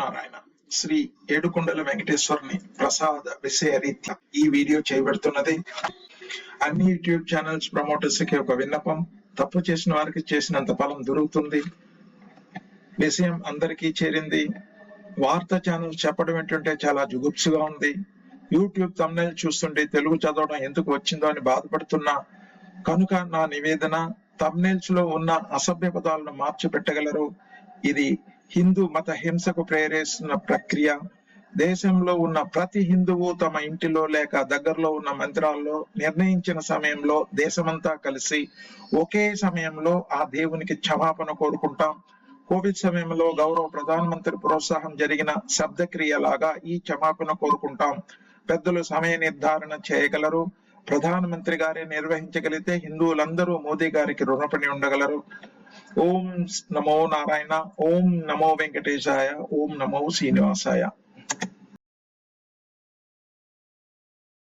నారాయణ. శ్రీ ఏడుకొండల వెంకటేశ్వరుని ప్రసాద విషయ రీత్యా ఈ వీడియో చేయబడుతున్నది. అన్ని యూట్యూబ్ ఛానల్స్ ప్రమోటర్స్ కి ఒక విన్నపం, తప్పు చేసిన వారికి చేసినంత ఫలం దొరుకుతుంది. విషయం అందరికీ చేరింది. వార్తా ఛానల్ చెప్పడం ఏంటంటే చాలా జుగుప్సుగా ఉంది. యూట్యూబ్ థంబ్నెయిల్ చూస్తుంటే తెలుగు చదవడం ఎందుకు వచ్చిందో అని బాధపడుతున్నా కనుక నా నివేదన, థంబ్నెయిల్స్ లో ఉన్న అసభ్య పదాలను మార్చి పెట్టగలరు. ఇది హిందూ మత హింసకు ప్రేరేపిస్తున్న ప్రక్రియ. దేశంలో ఉన్న ప్రతి హిందువు తమ ఇంటిలో లేక దగ్గరలో ఉన్న మందిరాల్లో నిర్ణయించిన సమయంలో దేశమంతా కలిసి ఒకే సమయంలో ఆ దేవునికి క్షమాపణ కోరుకుంటాం. కోవిడ్ సమయంలో గౌరవ ప్రధానమంత్రి ప్రోత్సాహం జరిగిన శబ్దక్రియ లాగా ఈ క్షమాపణ కోరుకుంటాం. పెద్దలు సమయ నిర్ధారణ చేయగలరు. ప్రధానమంత్రి గారే నిర్వహించగలిగితే హిందువులందరూ మోదీ గారికి రుణపడి ఉండగలరు. ఓం నమో నారాయణ, ఓం నమో వెంకటేశాయ, ఓం నమో శ్రీనివాసాయ.